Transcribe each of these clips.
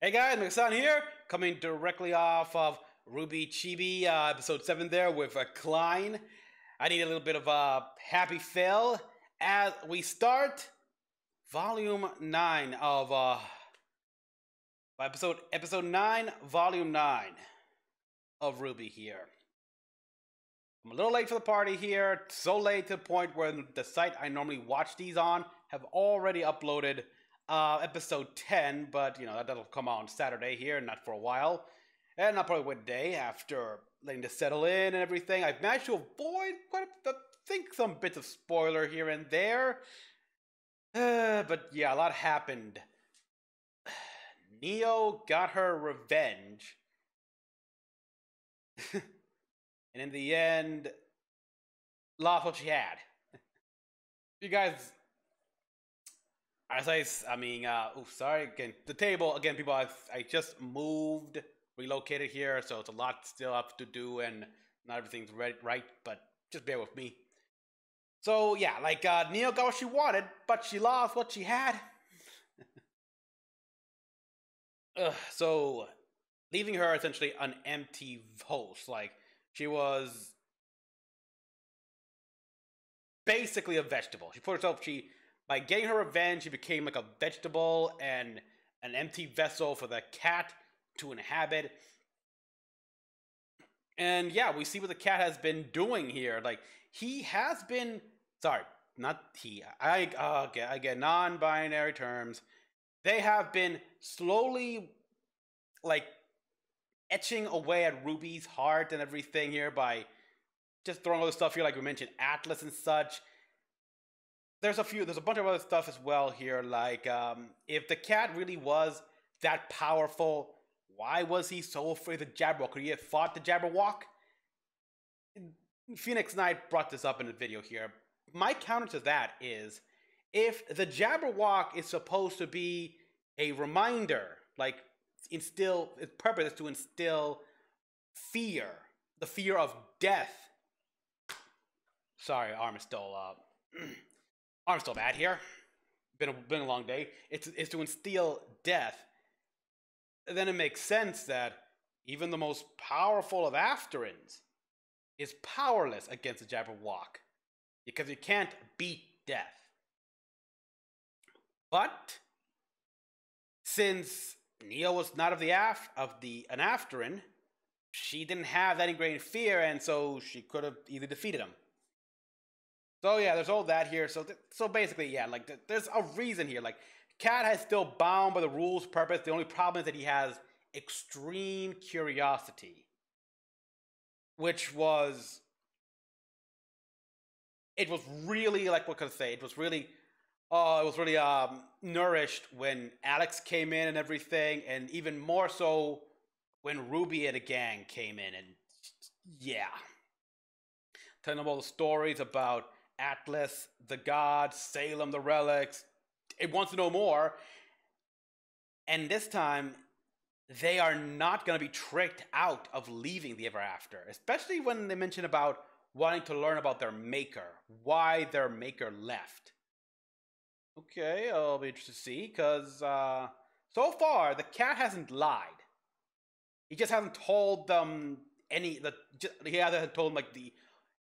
Hey guys, Mecha-san here, coming directly off of RWBY Chibi, episode 7 there with Klein. I need a little bit of a happy fill as we start volume 9 of, episode 9, volume 9 of RWBY here. I'm a little late for the party here, so late to the point where the site I normally watch these on have already uploaded episode 10, but you know that'll come on Saturday here, not for a while, and I'll probably wait a day after letting this settle in and everything. I've managed to avoid think some bits of spoiler here and there, but yeah, a lot happened. Neo got her revenge, and in the end, lost what she had. You guys. Sorry again. The table again, people. I just moved, relocated here, so it's a lot still up to do, and not everything's right. But just bear with me. So yeah, Neo got what she wanted, but she lost what she had. So leaving her essentially an empty host. Like she was basically a vegetable. She put herself. By getting her revenge, she became like a vegetable and an empty vessel for the cat to inhabit. And yeah, we see what the cat has been doing here. Like, he has been... Sorry, not he. I get non-binary terms. They have been slowly, etching away at Ruby's heart and everything here by just throwing all this stuff here, like we mentioned, Atlas and such. There's a bunch of other stuff as well here, if the cat really was that powerful, why was he so afraid of the Jabberwock? Could he have fought the Jabberwock? Phoenix Knight brought this up in the video here. My counter to that is, if the Jabberwock is supposed to be a reminder, its purpose is to instill fear, the fear of death. Sorry, arm is still I'm still bad here. Been a long day. It's to instill death. Then it makes sense that even the most powerful of Afterins is powerless against the Jabberwock, because you can't beat death. But since Neo was not an Afterin, she didn't have that ingrained fear, and so she could have easily defeated him. So yeah, there's all that here. So basically, yeah, there's a reason here. Cat is still bound by the rules' purpose. The only problem is that he has extreme curiosity, which was... It was really, what can I say? It was really nourished when Alex came in and everything, and even more so when Ruby and the gang came in, and yeah. Telling them all the stories about Atlas, the gods, Salem, the relics. It wants to know more. And this time, they are not going to be tricked out of leaving the Ever After. Especially when they mention about wanting to learn about their maker. Why their maker left. Okay, I'll be interested to see. Because so far, the cat hasn't lied. He just hasn't told them he hasn't told them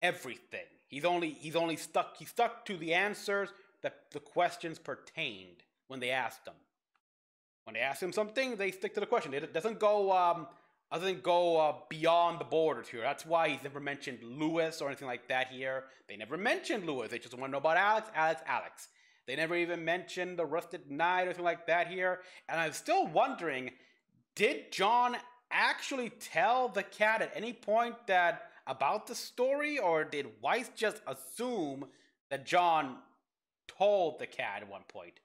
everything. He's only stuck to the answers that the questions pertained when they asked him. When they ask him something, they stick to the question. It doesn't go beyond the borders here. That's why he's never mentioned Lewis or anything like that here. They never mentioned Lewis. They just want to know about Alex. They never even mentioned the Rusted Knight or anything like that here. And I'm still wondering, did Jaune actually tell the cat at any point about the story, or did Weiss just assume that Jaune told the cat at one point?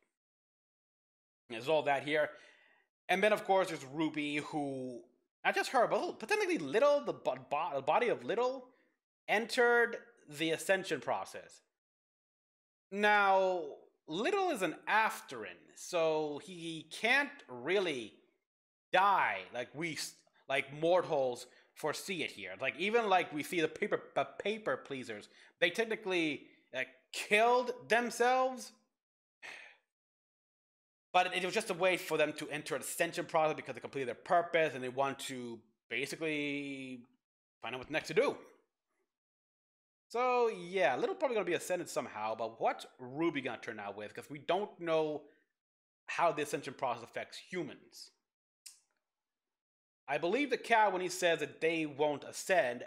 There's all that here. And then, of course, there's Ruby, who, not just her, but technically Little, the body of Little, entered the ascension process. Now, Little is an Afterin, so he can't really die like mortals foresee it here. Even we see the paper pleasers, they technically killed themselves, But it was just a way for them to enter the ascension process because they completed their purpose and they want to basically find out what's next to do. So yeah, Little probably gonna be ascended somehow, but what's RWBY gonna turn out with? Because we don't know how the ascension process affects humans. I believe the cat when he says that they won't ascend,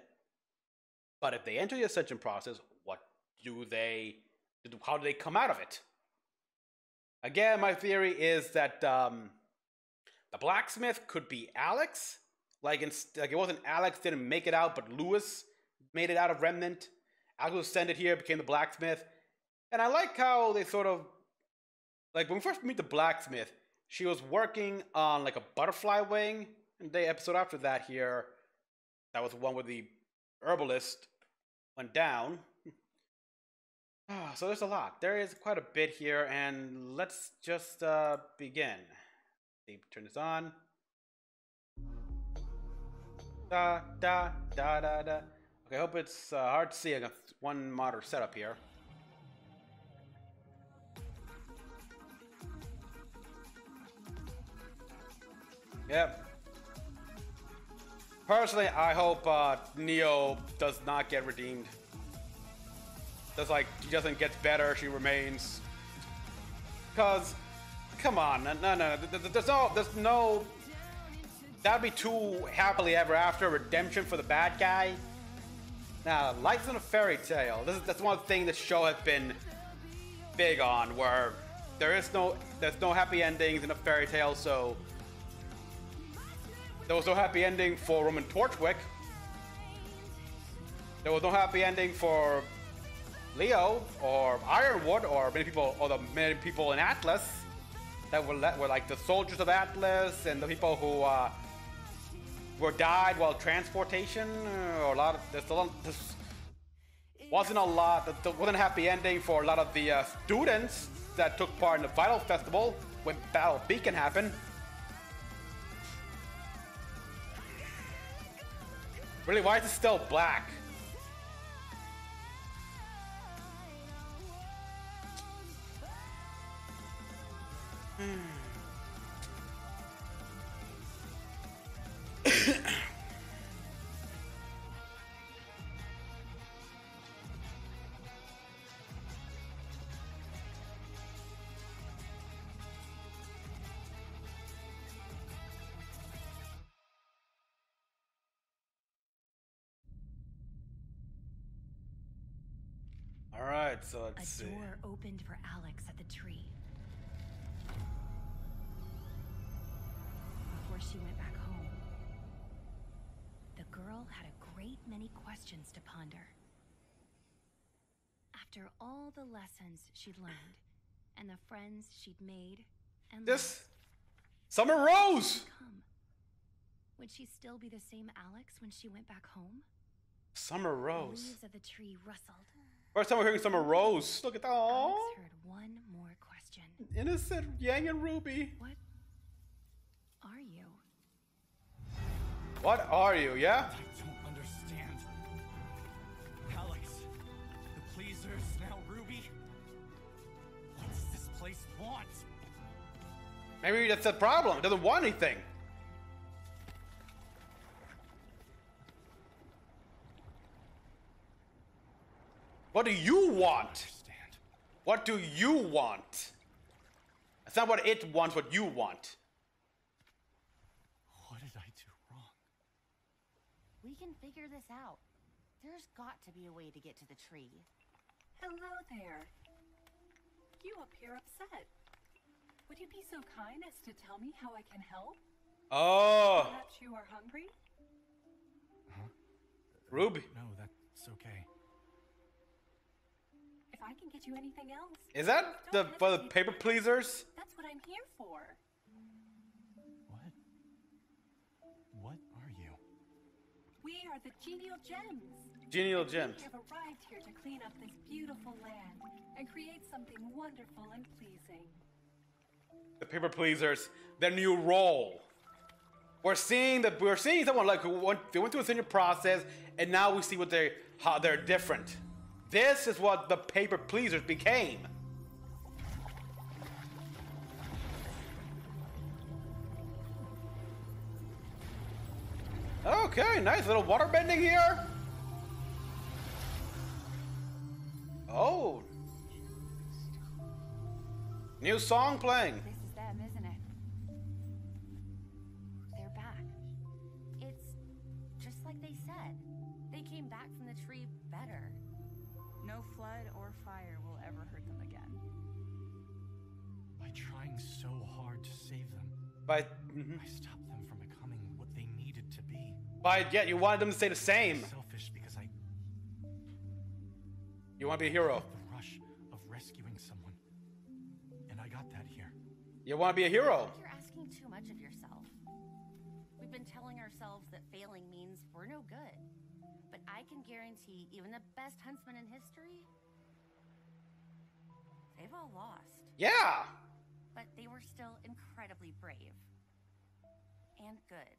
but if they enter the ascension process, how do they come out of it? Again, my theory is that the blacksmith could be Alex. Like it wasn't Alex didn't make it out, but Lewis made it out of Remnant. Alex was ascended here, became the blacksmith. And I like how they sort of, like when we first meet the blacksmith, she was working on like a butterfly wing. And the episode after that here, that was the one where the herbalist went down. So there's a lot. There is quite a bit here, and let's just begin. Turn this on. Da da da da da. Okay, I hope it's hard to see. I got one monitor setup here. Yep. Personally, I hope Neo does not get redeemed. That's like, she doesn't get better, she remains. Because, come on, no, there's no, that'd be too happily ever after redemption for the bad guy. Now, life's in a fairy tale. That's one thing the show has been big on, where there's no happy endings in a fairy tale, so there was no happy ending for Roman Torchwick. There was no happy ending for Leo or Ironwood or the many people in Atlas that were like the soldiers of Atlas and the people who were died while transportation. Or there wasn't a happy ending for a lot of the students that took part in the Vital Festival when Battle Beacon happened. Really, why is it still black? All right, so let's see. A door opened for Alex at the tree. Before she went back home, the girl had a great many questions to ponder. After all the lessons she'd learned, and the friends she'd made, and this Summer Rose! Would she still be the same Alex when she went back home? Summer Rose. The leaves of the tree rustled. First time we're hearing Summer Rose. Look at that. Alex heard one more question. Innocent Yang and RWBY. What are you? What are you, yeah? I don't understand. Alex, the Pleasers, now RWBY. What does this place want? Maybe that's the problem. It doesn't want anything. What do you want? What do you want? It's not what it wants, what you want. What did I do wrong? We can figure this out. There's got to be a way to get to the tree. Hello there. You appear upset. Would you be so kind as to tell me how I can help? Oh. Perhaps you are hungry? Huh? RWBY. No, that's okay. If I can get you anything else. Is that for the paper pleasers? That's what I'm here for. What? What are you? We are the Genial Gems. Genial Gems. We have arrived here to clean up this beautiful land and create something wonderful and pleasing. The paper pleasers, their new role. We're seeing someone like they went through a senior process, and now we see how they're different. This is what the paper pleasers became. Okay, nice little water bending here. Oh. New song playing. This is them, isn't it? They're back. It's just like they said. They came back from the tree better. No flood or fire will ever hurt them again. By trying so hard to save them, But I stopped them from becoming what they needed to be. yet you wanted them to stay the same. Selfish because I You want to be a hero. felt the rush of rescuing someone. And I got that here. You want to be a hero. You're asking too much of yourself. We've been telling ourselves that failing means we're no good. But I can guarantee even the best huntsman in history, they've all lost. Yeah. But they were still incredibly brave. And good.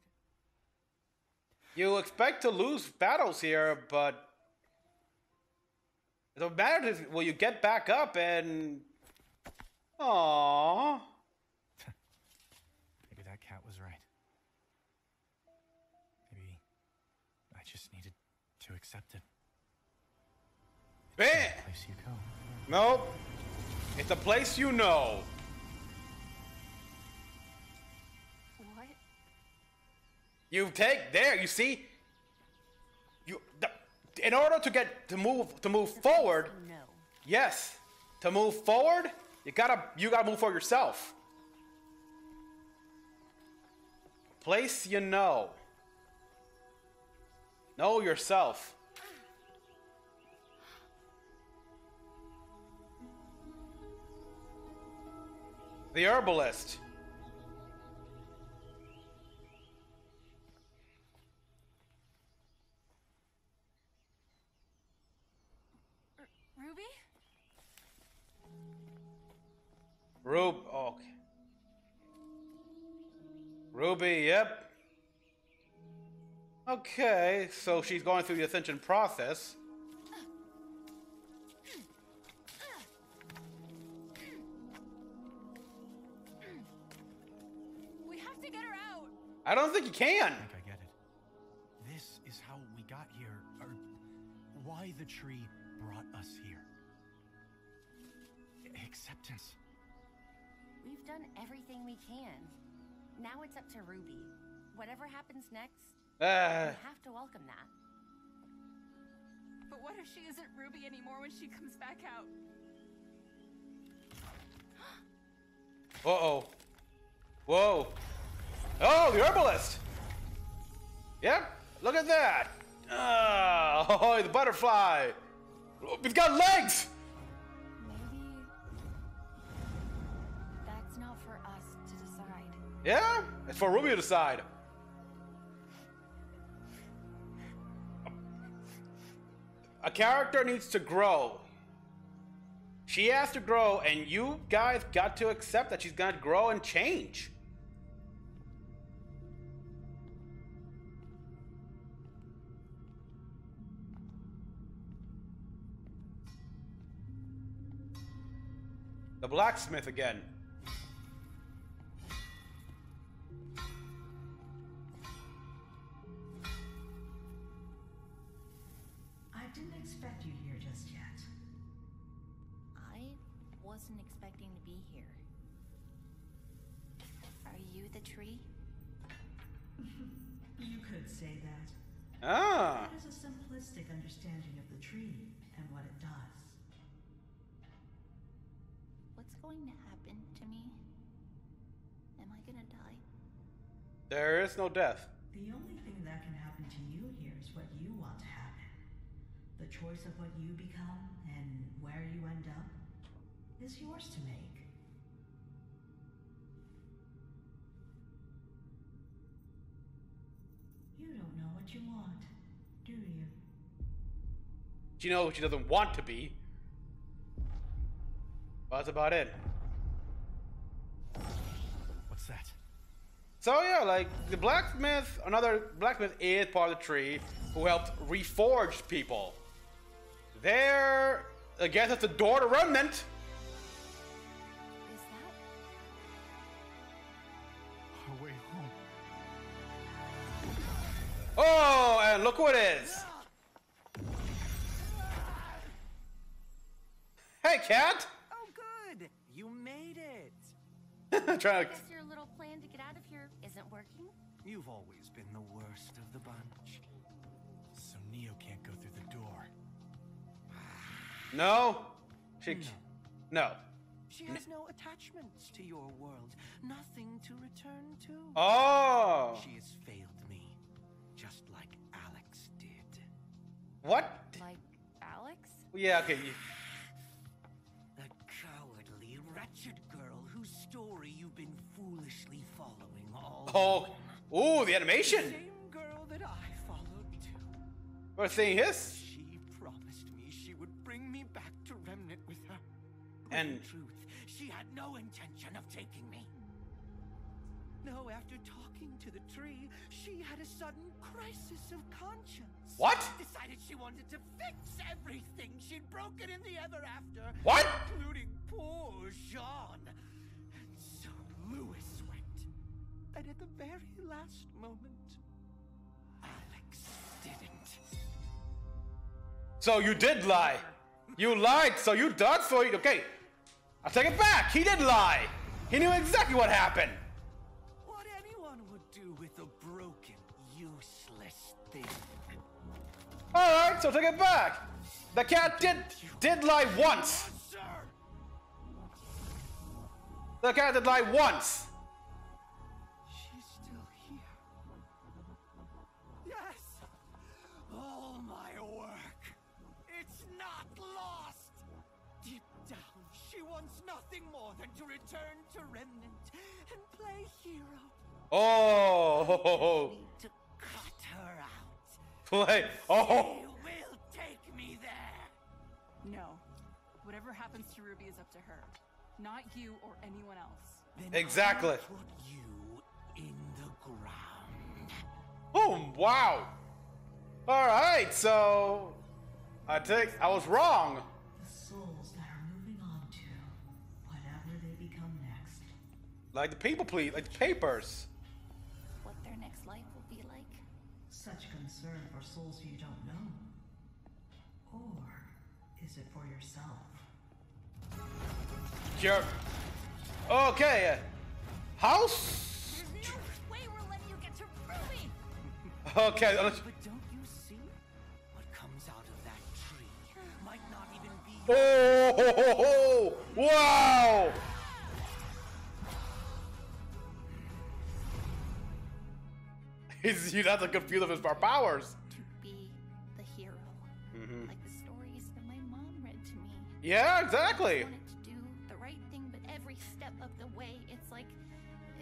You expect to lose battles here, but the matter is, will you get back up and... Aww. Maybe that cat was right. Maybe I just needed to accept it. Bam! The place you go. Nope. It's a place you know. What? You take there. You see. In order to move forward. No. Yes. To move forward, you gotta move for yourself. Place you know. Know yourself. The herbalist. Ruby? Okay. Ruby, yep. Okay, so she's going through the ascension process. We have to get her out! I don't think you can. I think I get it. This is how we got here, or why the tree brought us here. Acceptance. We've done everything we can. Now it's up to Ruby. Whatever happens next, we have to welcome that. But what if she isn't Ruby anymore when she comes back out? Uh-oh. Whoa. Oh, the herbalist. Yep, look at that. Oh, the butterfly. It's got legs. Maybe that's not for us to decide. Yeah, it's for Ruby to decide. A character needs to grow. She has to grow, and you guys got to accept that she's gonna grow and change. The blacksmith again. I didn't expect you here just yet. I wasn't expecting to be here. Are you the tree? You could say that. Ah. That is a simplistic understanding of the tree and what it does. What's going to happen to me? Am I gonna die? There is no death. The only thing that can happen to you here is what you want to happen. The choice of what you become and where you end up is yours to make. You don't know what you want, do you? She knows what she doesn't want to be. Well, that's about it. What's that? So yeah, like the blacksmith, another blacksmith is part of the tree who helped reforge people. There, I guess it's the door to Remnant. Is that? Our way home. and look who it is. Hey, cat. Oh, good. You made it. Trying to. Guess your little plan to get out of here isn't working. You've always been the worst of the bunch. So Neo can't go through the door. No. No. She has no attachments to your world. Nothing to return to. Oh. She has failed me. Just like Alex did. What? Like Alex? Yeah. Okay. The cowardly, wretched girl whose story you've been foolishly following all along. Oh. Ooh, the The animation. same girl that I followed too. We're seeing his. She promised me she would bring me back to Remnant with her. But And- in truth, she had no intention of taking me. No, after talking to the tree, she had a sudden crisis of conscience. What? Decided she wanted to fix everything she'd broken in the ever after. What? Including poor Jaune. And so Louis went. And at the very last moment, Alex didn't. So you did lie. You lied. So you did. So okay. I'll take it back. He did lie. He knew exactly what happened. What anyone would do with a broken, useless thing. All right. So take it back. The cat did lie once. Sir! The cat did lie once. She's still here. Yes! All my work. It's not lost. Deep down, she wants nothing more than to return to Remnant and play hero. Oh. Need to cut her out. Play. Oh. She will take me there. No. Whatever happens to Ruby is up to her. Not you or anyone else. Then Exactly. I'll put you in the ground. Boom. Wow. All right. So I think I was wrong. The souls that are moving on to whatever they become next. Like the people, please. Like the papers. What their next life will be like. Such concern for souls you don't know. Or is it for yourself? Sure. Okay. House. There's no way we're letting you get to Ruby! Okay. But don't you see? What comes out of that tree might not even be Oh. Wow. He's not the confused of his powers. To be the hero. Like the stories that my mom read to me. Yeah, exactly. I wanted to do the right thing, but every step of the way, it's like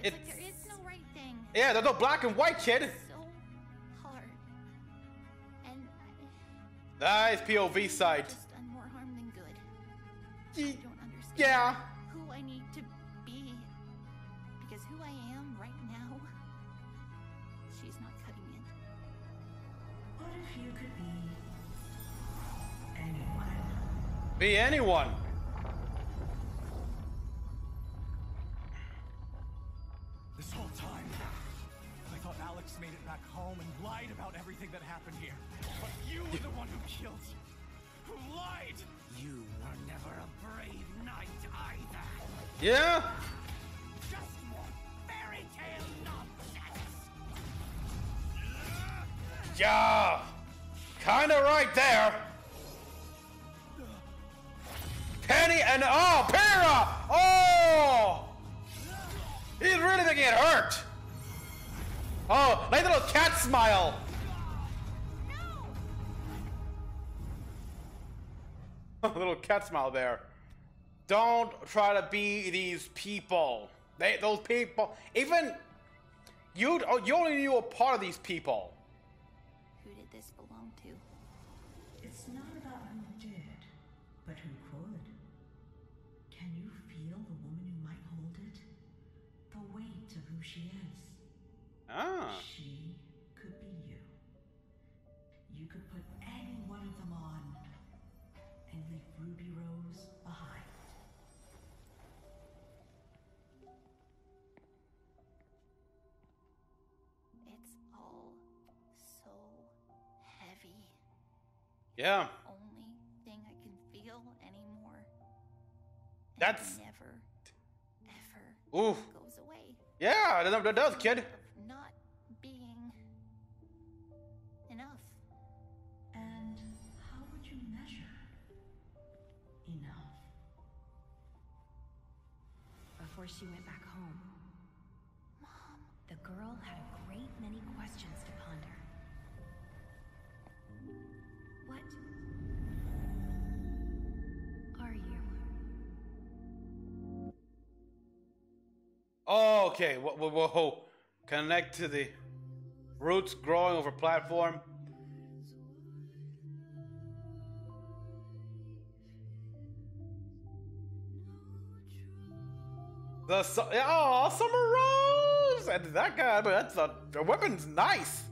there is no right thing. Yeah, there's no black and white, kid. It's so hard. And Nice POV side. just done more harm than good. I Ye- don't understand Yeah. who I need to be. Because who I am right now, she's not cutting it. What if you could be anyone? Be anyone. This whole time, I thought Alex made it back home and lied about everything that happened here. But you were the one who killed, who lied. You were never a brave knight either. Yeah. Just more fairy tale nonsense. Yeah. Kinda right there. Penny and Pyrrha! Oh! He's really making it hurt. Oh, like a little cat smile. A little cat smile there. Don't try to be these people. Those people. Even you only knew a part of these people. Who did this belong to? It's not about who did, but who could. Can you feel the woman who might hold it? The weight of who she is. Ah. She could be you. You could put any one of them on and leave Ruby Rose behind. It's all so Yeah. Only thing I can feel anymore. And That's... it never, ever Ooh. goes away. Yeah, that does, kid. Of not being enough. And how would you measure enough? Before she went back home, Mom, the girl had a great many questions to ponder. What are you? Oh, okay. Whoa. Connect to the roots growing over platform. Summer Rose and that guy, but the weapon's nice.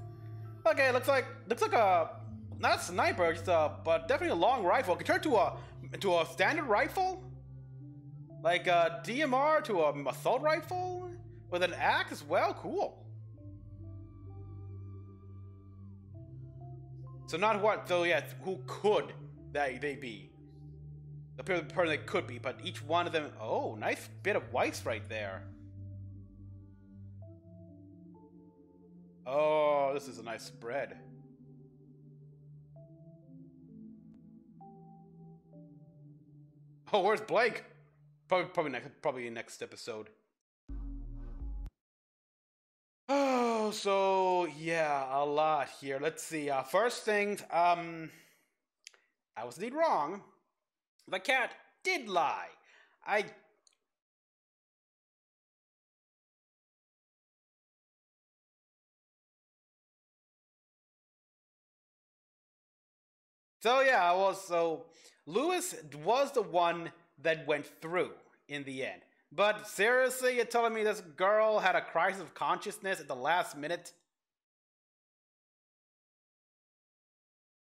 Okay, looks like a not a sniper, just but definitely a long rifle. Compared to a standard rifle, like a DMR to a assault rifle with an axe as well. Cool. So not what? So yeah, who could they be? The person they could be, but each one of them. Oh, nice bit of whites right there. Oh, this is a nice spread. Oh, where's Blake? Probably next episode. Oh, so yeah, a lot here. Let's see. First things, I was indeed wrong. The cat did lie. So yeah, Lewis was the one that went through in the end. But seriously, you're telling me this girl had a crisis of consciousness at the last minute?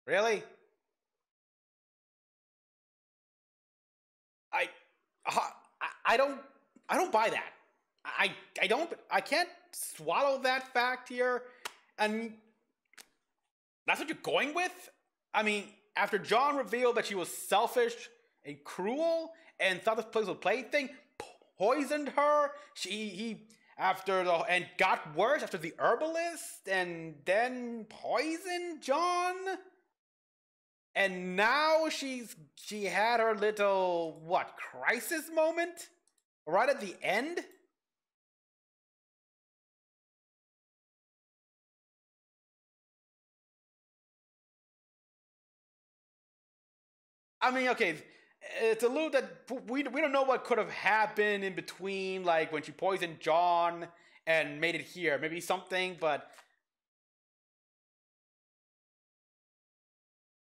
Really? I don't buy that. I can't swallow that fact here. And that's what you're going with? I mean, after Jaune revealed that she was selfish and cruel and thought this place was a plaything, poisoned her, and got worse after the herbalist, and then poisoned Jaune? And now she had her little, crisis moment? Right at the end? I mean, okay, it's a little that we don't know what could have happened in between, like when she poisoned Jaune and made it here. Maybe something, but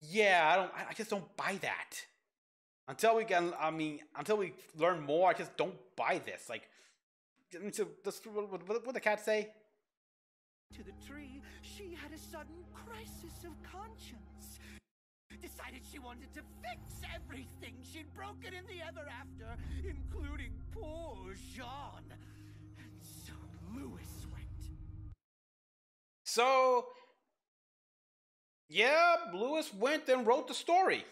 yeah, I just don't buy that. Until we learn more, I just don't buy this. Like, so what the cat say? To the tree, she had a sudden crisis of conscience. Decided she wanted to fix everything she'd broken in the ever after, including poor Jaune. And so Lewis went. So, yeah, Lewis went and wrote the story.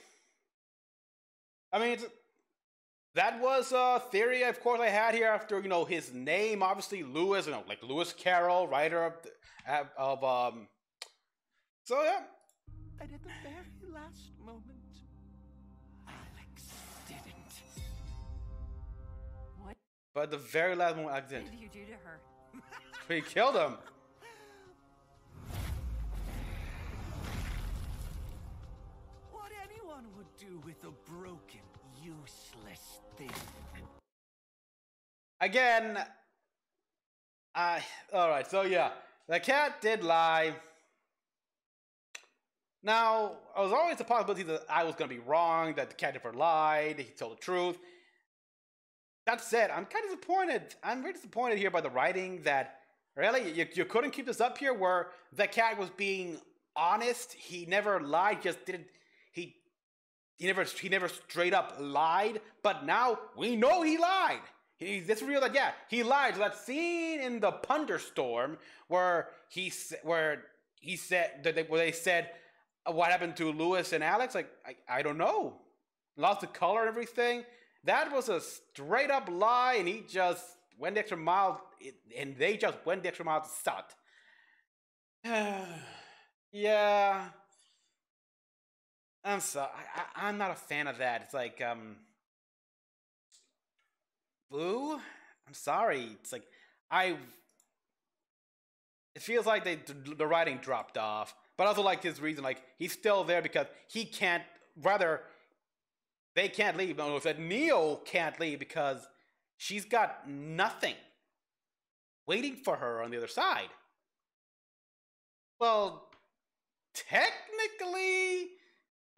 I mean, that was a theory, of course, I had here after, his name, obviously, Lewis, like Lewis Carroll, writer of so yeah. And at the very last moment, Alex didn't. What But at the very last moment, Alex didn't. did you do to her? He killed him. What anyone would do with a broken, useless thing. Again, alright, so yeah, the cat did lie. Now, there was always a possibility that I was going to be wrong, that the cat never lied, he told the truth. That said, I'm kind of disappointed. I'm very disappointed here by the writing that, really, you couldn't keep this up here where the cat was being honest. He never lied, just didn't, he never straight up lied, but now we know he lied. It's real that, yeah, he lied. So that scene in the Thunderstorm where they said, what happened to Lewis and Alex? Like, I don't know. Lost the color and everything. That was a straight up lie, and he just went the extra mile, and they just went the extra mile to start. Yeah. I'm sorry. I'm not a fan of that. It's like, Boo? I'm sorry. It's like, it feels like the writing dropped off. But also like his reason, like, he's still there because he can't, rather, they can't leave. No, it's that Neo can't leave because she's got nothing waiting for her on the other side. Well, technically,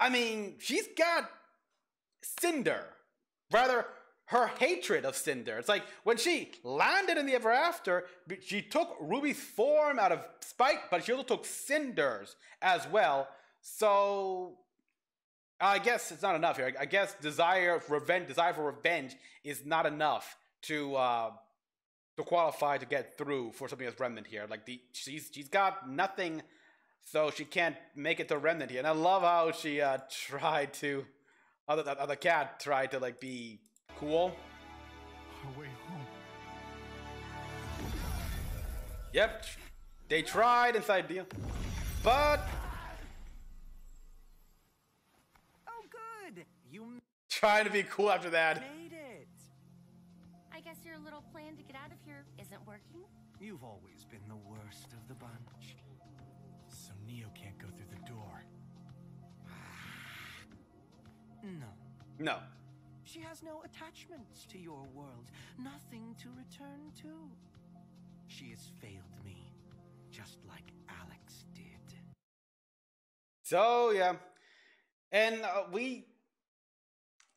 I mean, she's got Cinder. Rather, her hatred of Cinder. It's like, when she landed in the Ever After, she took Ruby's form out of spite, but she also took Cinder's as well. So, I guess it's not enough here. I guess desire for revenge is not enough to qualify to get through for something as Remnant here. Like, she's got nothing, so she can't make it to Remnant here. And I love how she tried to, other cat tried to like be cool. Our way home. Yep, they tried inside deal, but Oh, good. You trying to be cool after that. made it. I guess your little plan to get out of here isn't working? You've always been the worst of the bunch. So Neo can't go through the door. No. No. She has no attachments to your world, nothing to return to. She has failed me, just like Alex did. So yeah, and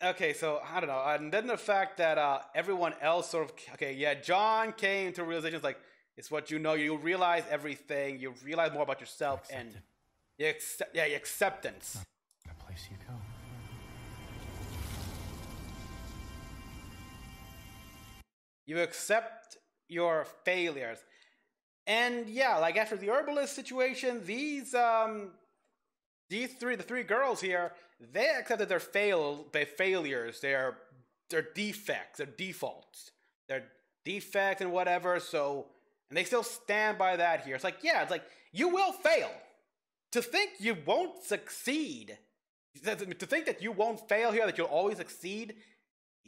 okay, so I don't know, and then the fact that everyone else sort of, okay, yeah, Jaune came to realizations like, it's what you know, you realize everything, you realize more about yourself, and acceptance. That place you go. You accept your failures. And yeah, like after the herbalist situation, the three girls here, they accepted their failures, their defects, their defaults, their defects and whatever, so, and they still stand by that here. It's like, yeah, it's like, you will fail. To think you won't succeed, to think that you won't fail here, that you'll always succeed,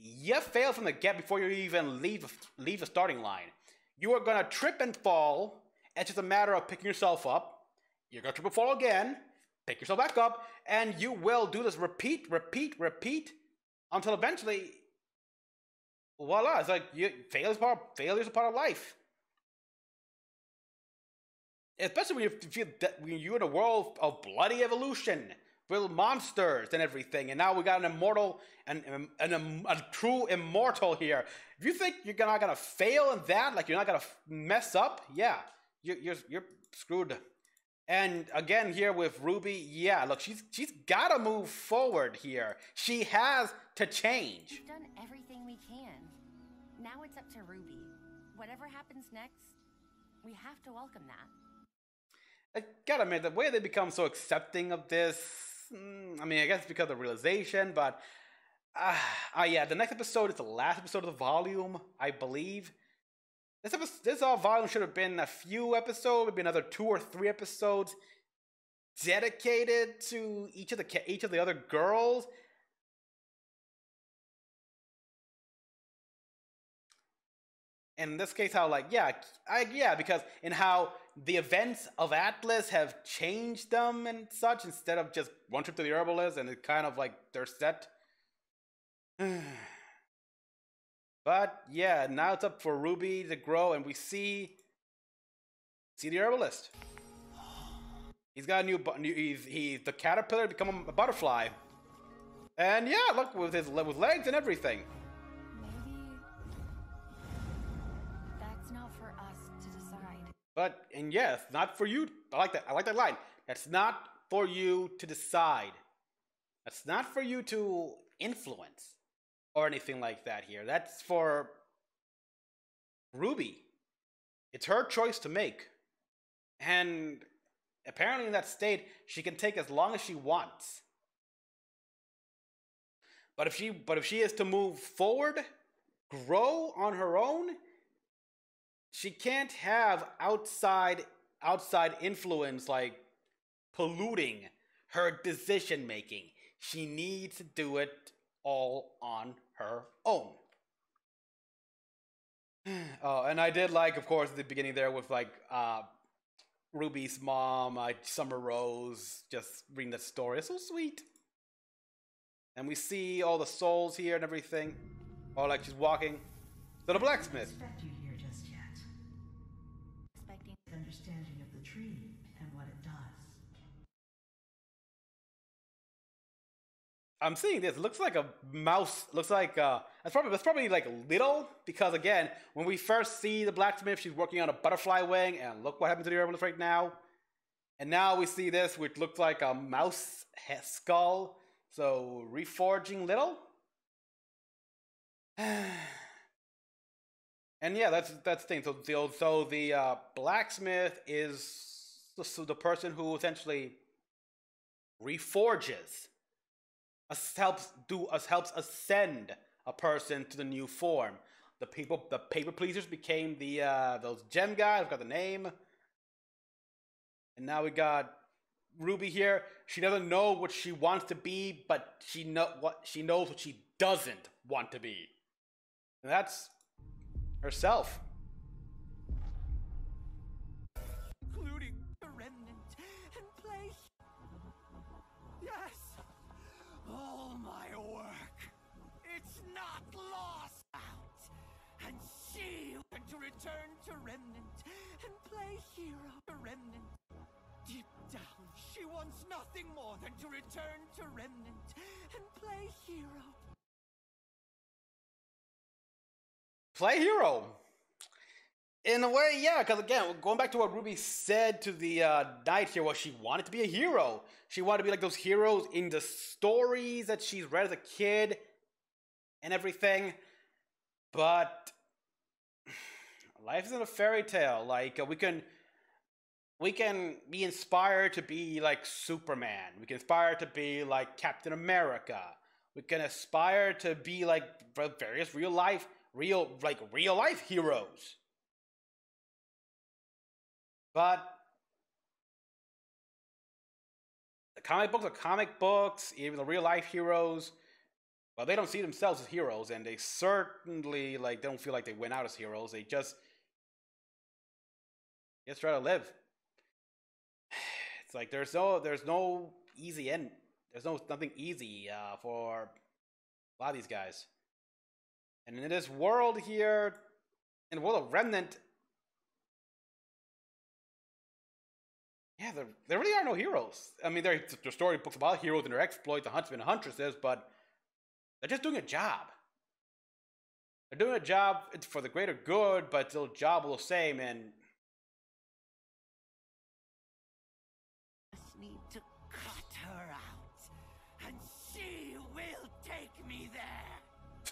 you fail from the get before you even leave the starting line. You are gonna trip and fall. It's just a matter of picking yourself up. You're gonna trip and fall again, pick yourself back up, and you will do this repeat until eventually, voila! It's like failure is a part of life. Especially when you feel that when you're in a world of bloody evolution, with monsters and everything, and now we got an immortal and a true immortal here. If you think you're not gonna fail in that, like you're not gonna mess up, yeah, you're screwed. And again here with RWBY, yeah, look, she's gotta move forward here. She has to change. We've done everything we can. Now it's up to RWBY. Whatever happens next, we have to welcome that. I gotta admit, the way they become so accepting of this, I mean, I guess it's because of realization, but yeah, the next episode is the last episode of the volume, I believe. This volume should have been a few episodes, maybe another 2 or 3 episodes dedicated to each of the other girls. And in this case, how like, yeah, because in how the events of Atlas have changed them and such, instead of just one trip to the herbalist and it kind of like they're set. But yeah, now it's up for RWBY to grow, and we see the herbalist. He's got a new he's the caterpillar become a butterfly. And yeah, look, with legs and everything. But, and yes, not for you. I like that line. That's not for you to decide. That's not for you to influence or anything like that here. That's for RWBY. It's her choice to make. And apparently in that state, she can take as long as she wants. But if she is to move forward, grow on her own, she can't have outside influence like polluting her decision making. She needs to do it all on her own. And I did like, of course, at the beginning there with like Ruby's mom, Summer Rose, just reading that story. It's so sweet. And we see all the souls here and everything. Oh, like she's walking to the blacksmith. I don't expect you here just yet. Expecting Understanding of the tree and what it does. I'm seeing this. It looks like a mouse. Looks like that's probably like little, because again, when we first see the blacksmith, she's working on a butterfly wing, and look what happened to the herbalist right now. And now we see this, which looks like a mouse skull. So reforging little. And yeah, that's the thing. So the blacksmith is the person who essentially reforges. Helps ascend a person to the new form. The paper pleasers became those gem guys. I've got the name, and now we got Ruby here. She doesn't know what she wants to be, but she knows what she doesn't want to be, and that's herself. Including the Remnant and play. Yes! All my work. It's not lost out. And she wants to return to Remnant and play hero to Remnant. Deep down, she wants nothing more than to return to Remnant and play hero. Play hero. In a way, yeah, because again, going back to what Ruby said to the knight here, she wanted to be a hero. She wanted to be like those heroes in the stories that she's read as a kid and everything. But life isn't a fairy tale. Like, we can be inspired to be like Superman. We can aspire to be like Captain America. We can aspire to be like various real life heroes. But the comic books are comic books, even the real life heroes, well, they don't see themselves as heroes, and they certainly they don't feel like they went out as heroes. They just try to live. It's like there's no easy end. There's nothing easy for a lot of these guys. And in this world here, in the world of Remnant, yeah, there really are no heroes. I mean, there are storybooks about heroes and their exploits, the huntsmen and huntresses, but they're just doing a job. They're doing a job for the greater good, but still, job all the same. And Just need to cut her out, and she will take me there.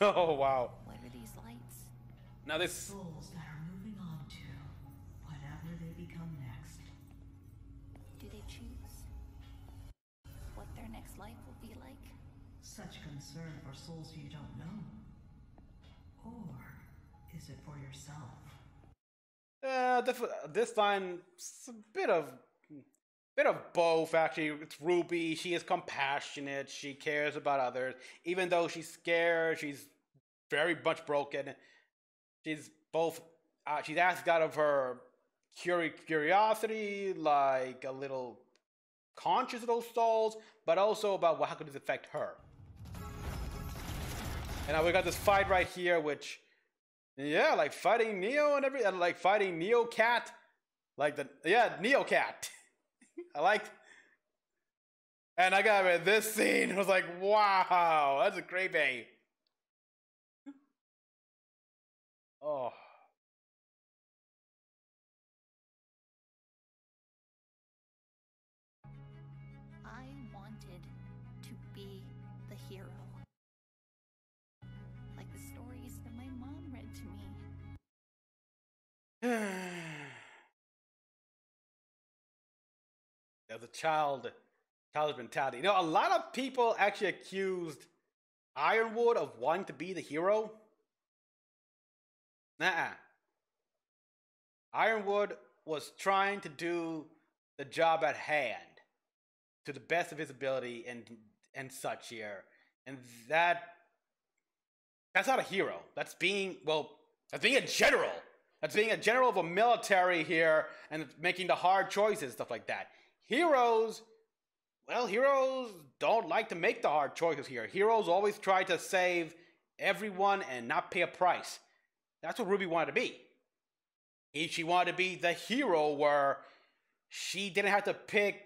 oh wow! what are these lights? Now this Souls that are moving on to whatever they become next. Do they choose what their next life will be like? Such concern for souls you don't know? Or is it for yourself? this time it's a bit of both. Actually, it's Ruby. She is compassionate. She cares about others, even though she's scared. She's very much broken. She's both. She's asked out of her curiosity, like a little conscious of those souls, but also about how could this affect her. And now we got this fight right here, which, yeah, like fighting Neo and like fighting Neo Cat, Neo Cat. I liked, and I got it. This scene was like, wow, that's a creepy. Oh. I wanted to be the hero. Like the stories that my mom read to me. There's a childish mentality. You know, a lot of people actually accused Ironwood of wanting to be the hero. Nuh-uh. Ironwood was trying to do the job at hand to the best of his ability and such here. And that's not a hero. That's being a general. That's being a general of a military here and making the hard choices, stuff like that. Heroes don't like to make the hard choices here. Heroes always try to save everyone and not pay a price. That's what RWBY wanted to be. She wanted to be the hero where she didn't have to pick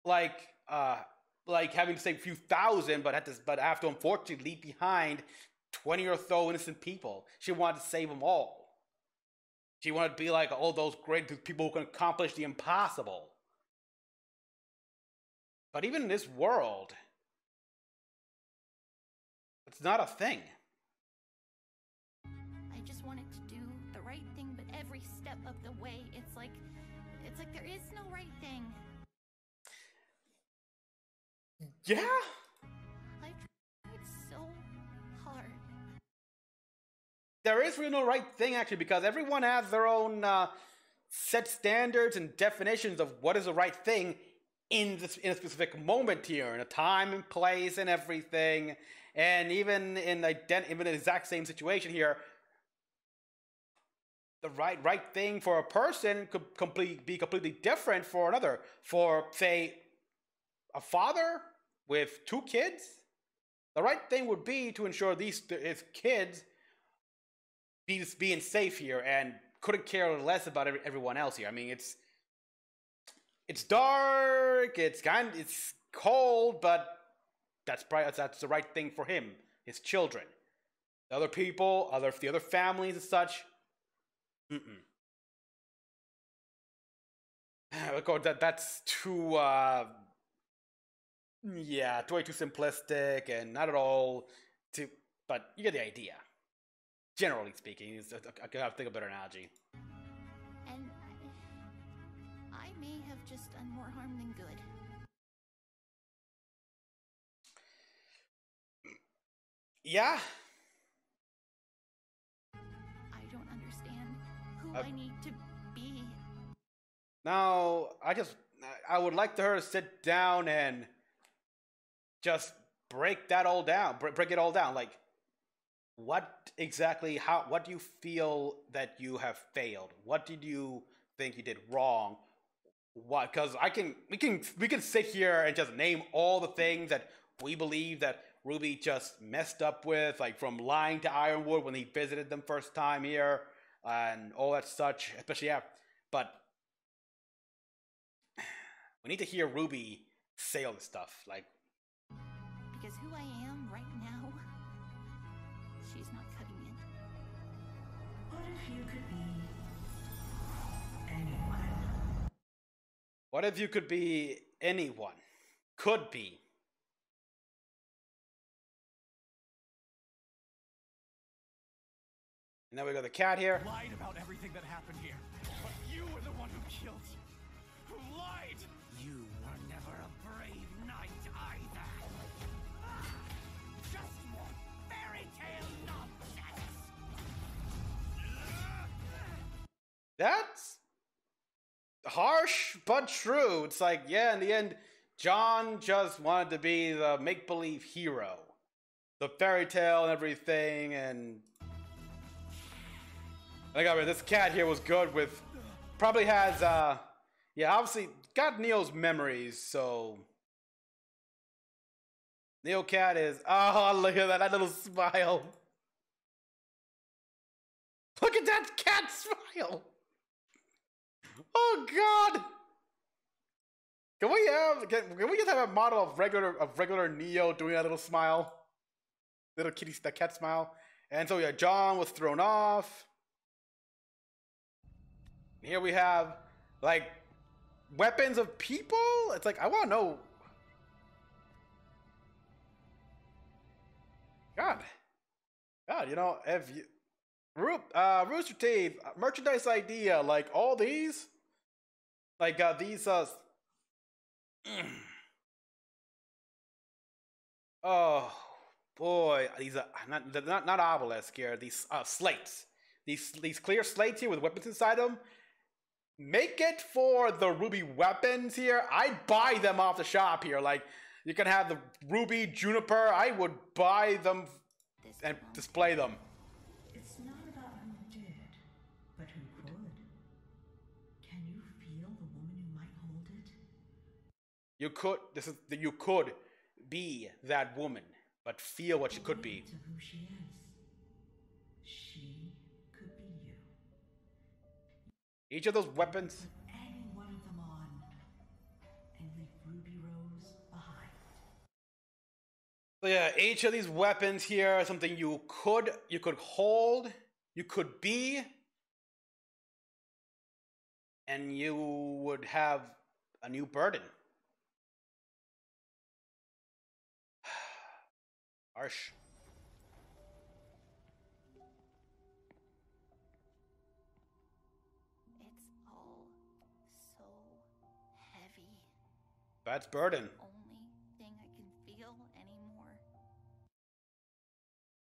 like having to save a few thousand, but have to unfortunately leave behind 20 or so innocent people. She wanted to save them all. She wanted to be like all those great people who can accomplish the impossible. But even in this world, it's not a thing. I just wanted to do the right thing, but every step of the way, it's like there is no right thing. Yeah? I tried so hard. There is really no right thing, actually, because everyone has their own set standards and definitions of what is the right thing in a specific moment here, in a time and place and everything. And even in the exact same situation here, the right thing for a person could be completely different for another. For, say, a father with 2 kids, the right thing would be to ensure his kids being safe here and couldn't care less about everyone else here. I mean, it's dark, it's cold, but that's the right thing for him, his children. The other people, the other families and such, of course, that's too, way too simplistic and not at all but you get the idea. Generally speaking, I gotta think of a better analogy. And I may have just done more harm than good. Yeah. I don't understand who I need to be. Now, I would like her to sit down and just break it all down. Like, what do you feel that you have failed? What did you think you did wrong? What? Because we can sit here and just name all the things that we believe that RWBY just messed up with, like from lying to Ironwood when he visited them first time here, and all that such. Especially but we need to hear RWBY say all this stuff, like. Because who I am right now, she's not cutting it. What if you could be anyone? What if you could be anyone? Could be. And now we got the cat here. Lied about everything that happened here, but you were the one who killed. Who lied? You were never a brave knight either. Just more fairy tale nonsense. That's harsh but true. It's like, yeah, in the end, Jaune just wanted to be the make-believe hero. The fairy tale and everything, and I got this cat here was good with, probably has, obviously got Neo's memories, so. Neo cat is, oh, look at that little smile. Look at that cat smile. Oh God. Can we just have a model of regular Neo doing that little smile? Little kitty, that cat smile. And so yeah, Jaune was thrown off. Here we have, like, weapons of people? It's like, I want to know. God, you know, if you... Rooster Teeth, merchandise idea, like, all these? Like, these Oh boy, these are not obelisk here. These slates, these clear slates here with weapons inside them. Make it for the RWBY weapons here. I'd buy them off the shop here. Like you can have the ruby, juniper. I would buy them and display them. It's not about who did, but who could. Can you feel the woman who might hold it? You could be that woman, but feel what she could be. To who she is. She could be you. Each of those weapons. Put any one of them on, and leave Ruby Rose behind. So yeah, each of these weapons here is something you could hold, you could be, and you would have a new burden. Harsh. It's all so heavy. That's burden. Only thing I can feel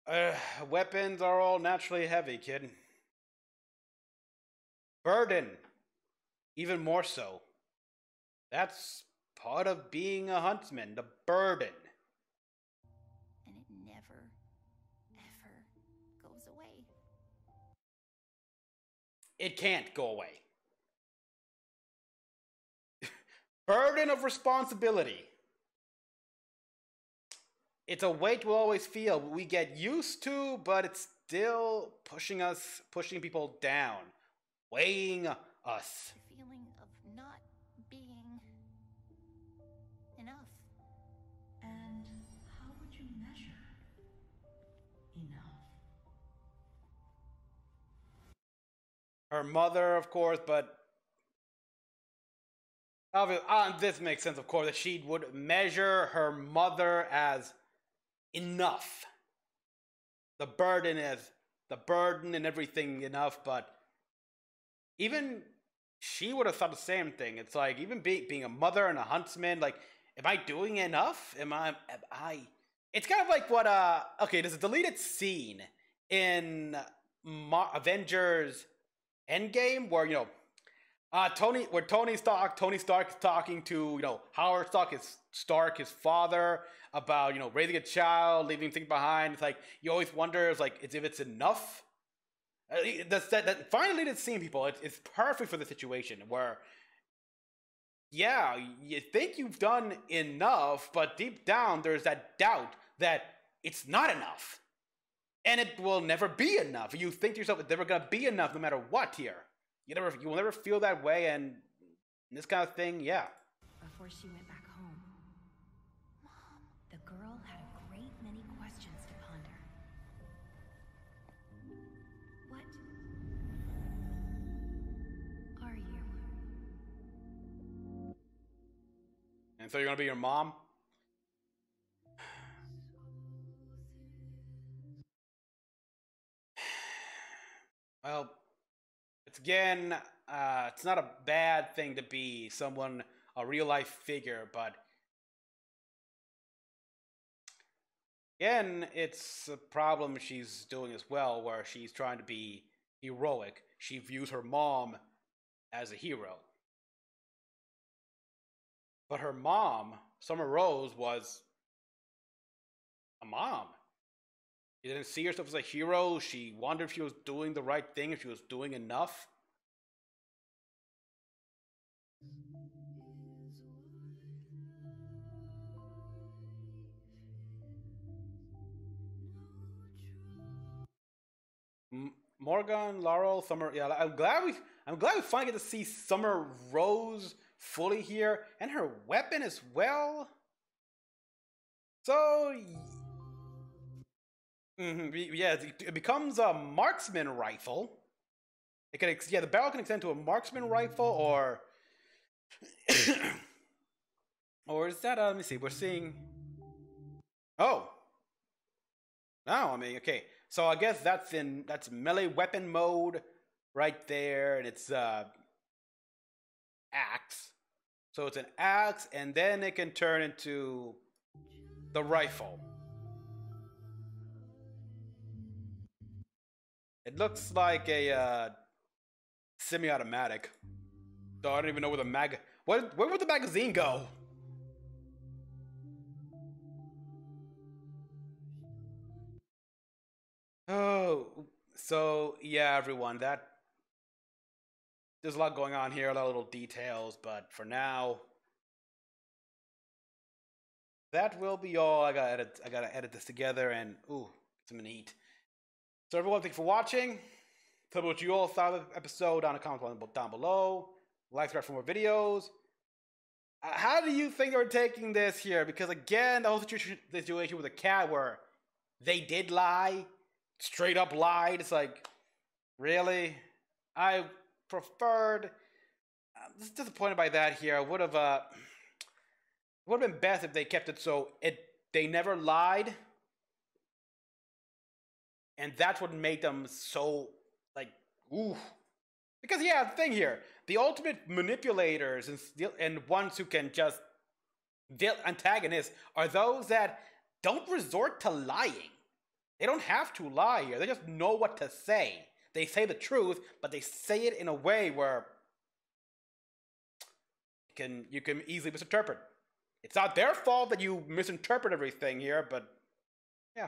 anymore. Weapons are all naturally heavy, kid. Burden, even more so. That's part of being a huntsman, the burden. And it never, ever goes away. It can't go away. Burden of responsibility. It's a weight we'll always feel. We get used to, but it's still pushing people down, weighing us. The feeling of not being enough. And how would you measure enough? Her mother, of course, but this makes sense, of course, that she would measure her mother as enough. The burden and everything enough, but even she would have thought the same thing. It's like, even being a mother and a huntsman, like, am I doing enough? Am I it's kind of like what okay, there's a deleted scene in Avengers Endgame where, Tony Stark is talking to, Howard Stark, his father, about, raising a child, leaving things behind. It's like, you always wonder, if it's enough. That finally did scene, people. It's perfect for the situation where, yeah, you think you've done enough, but deep down there's that doubt that it's not enough. And it will never be enough. You think to yourself, it's never going to be enough no matter what here. You will never feel that way, and this kind of thing, yeah. Before she went back home, Mom, the girl had a great many questions to ponder. What are you? And so you're going to be your mom? Well, it's not a bad thing to be a real life figure, but again, it's a problem she's doing as well, where she's trying to be heroic. She views her mom as a hero. But her mom, Summer Rose, was a mom. She didn't see herself as a hero. She wondered if she was doing the right thing, if she was doing enough. Morgan, Laurel, Summer. Yeah, I'm glad we finally get to see Summer Rose fully here, and her weapon as well. So, yeah, it becomes a marksman rifle. The barrel can extend to a marksman rifle, or or is that? Let me see. We're seeing. Oh. No, okay. So I guess that's melee weapon mode right there, and it's axe. So it's an axe, and then it can turn into the rifle. It looks like a semi-automatic. So I don't even know where the where would the magazine go? Oh, so yeah, everyone, there's a lot going on here, a lot of little details, but for now, that will be all. I gotta edit this together and ooh, something to eat. So everyone, thank you for watching. Tell me what you all thought of the episode down in the comments down below. Like, subscribe for more videos. How do you think they were taking this here? Because again, the whole situation with the cat where they did lie, straight up lied. It's like, really? I preferred. I'm just disappointed by that here. Would have been best if they kept it so they never lied, and that's what made them so like ooh. Because yeah, the thing here, the ultimate manipulators and ones who can just antagonists are those that don't resort to lying. They don't have to lie here. They just know what to say. They say the truth, but they say it in a way where you can easily misinterpret. It's not their fault that you misinterpret everything here, but yeah.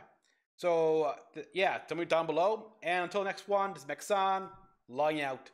So yeah, tell me down below. And until next one, this is Mecha-san, logging out.